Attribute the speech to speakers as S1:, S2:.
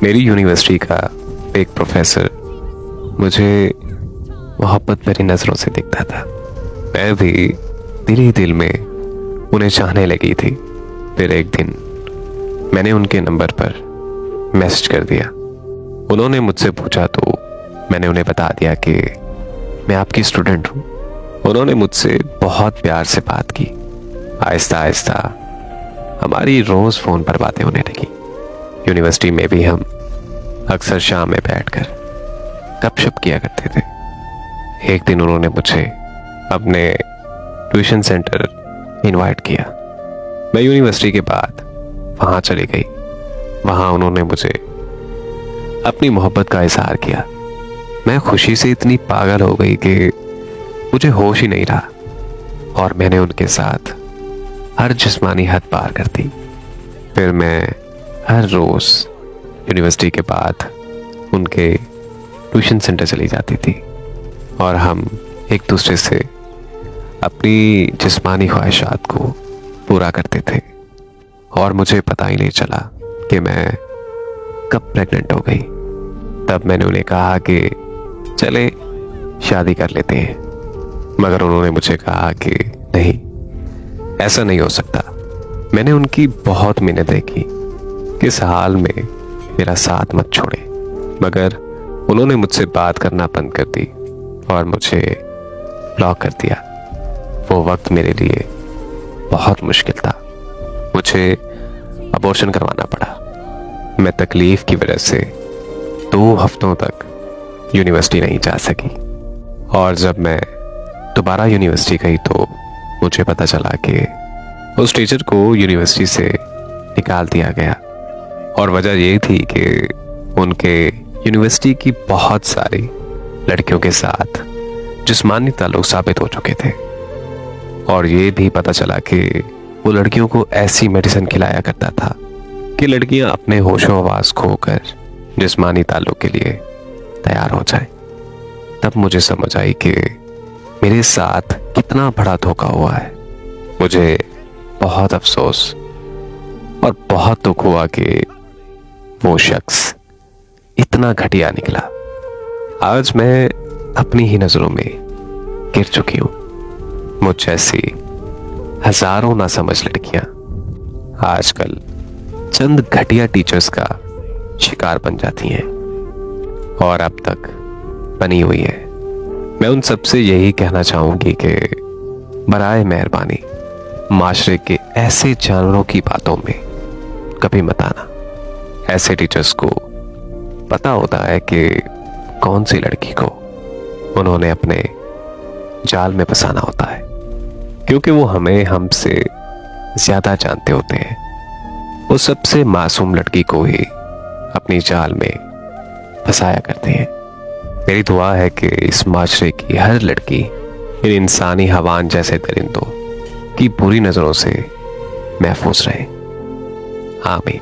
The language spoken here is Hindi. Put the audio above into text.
S1: मेरी यूनिवर्सिटी का एक प्रोफेसर मुझे मोहब्बत भरी नज़रों से देखता था। मैं भी दिल ही दिल में उन्हें चाहने लगी थी। फिर एक दिन मैंने उनके नंबर पर मैसेज कर दिया। उन्होंने मुझसे पूछा तो मैंने उन्हें बता दिया कि मैं आपकी स्टूडेंट हूँ। उन्होंने मुझसे बहुत प्यार से बात की। आहिस्ता आहिस्ता हमारी रोज़ फ़ोन पर बातें होने लगी। यूनिवर्सिटी में भी हम अक्सर शाम में बैठकर गपशप किया करते थे। एक दिन उन्होंने मुझे अपने ट्यूशन सेंटर इनवाइट किया। मैं यूनिवर्सिटी के बाद वहाँ चली गई। वहाँ उन्होंने मुझे अपनी मोहब्बत का इजहार किया। मैं खुशी से इतनी पागल हो गई कि मुझे होश ही नहीं रहा और मैंने उनके साथ हर जिस्मानी हद पार कर दी। फिर मैं हर रोज़ यूनिवर्सिटी के बाद उनके ट्यूशन सेंटर चली जाती थी और हम एक दूसरे से अपनी जिस्मानी ख्वाहिशात को पूरा करते थे। और मुझे पता ही नहीं चला कि मैं कब प्रेग्नेंट हो गई। तब मैंने उन्हें कहा कि चले शादी कर लेते हैं, मगर उन्होंने मुझे कहा कि नहीं, ऐसा नहीं हो सकता। मैंने उनकी बहुत मिन्नतें की कि इस हाल में मेरा साथ मत छोड़े, मगर उन्होंने मुझसे बात करना बंद कर दी और मुझे ब्लॉक कर दिया। वो वक्त मेरे लिए बहुत मुश्किल था। मुझे अबॉर्शन करवाना पड़ा। मैं तकलीफ की वजह से 2 हफ्तों तक यूनिवर्सिटी नहीं जा सकी और जब मैं दोबारा यूनिवर्सिटी गई तो मुझे पता चला कि उस टीचर को यूनिवर्सिटी से निकाल दिया गया और वजह ये थी कि उनके यूनिवर्सिटी की बहुत सारी लड़कियों के साथ जिस्मानी ताल्लुक साबित हो चुके थे। और ये भी पता चला कि वो लड़कियों को ऐसी मेडिसिन खिलाया करता था कि लड़कियां अपने होशो हवास खोकर जिस्मानी ताल्लुक के लिए तैयार हो जाए। तब मुझे समझ आई कि मेरे साथ कितना बड़ा धोखा हुआ है। मुझे बहुत अफसोस और बहुत दुख हुआ कि वो शख्स इतना घटिया निकला। आज मैं अपनी ही नजरों में गिर चुकी हूं। मुझ जैसी हजारों नासमझ लड़कियां आजकल चंद घटिया टीचर्स का शिकार बन जाती हैं और अब तक बनी हुई है। मैं उन सबसे यही कहना चाहूंगी कि बराए मेहरबानी माशरे के ऐसे जानवरों की बातों में कभी मत आना। ऐसे टीचर्स को पता होता है कि कौन सी लड़की को उन्होंने अपने जाल में फंसाना होता है, क्योंकि वो हमें हमसे ज्यादा जानते होते हैं। वो सबसे मासूम लड़की को ही अपनी जाल में फंसाया करते हैं। मेरी दुआ है कि इस माशरे की हर लड़की इन इंसानी हवान जैसे दरिंदों की बुरी नजरों से महफूज रहे। आमीन।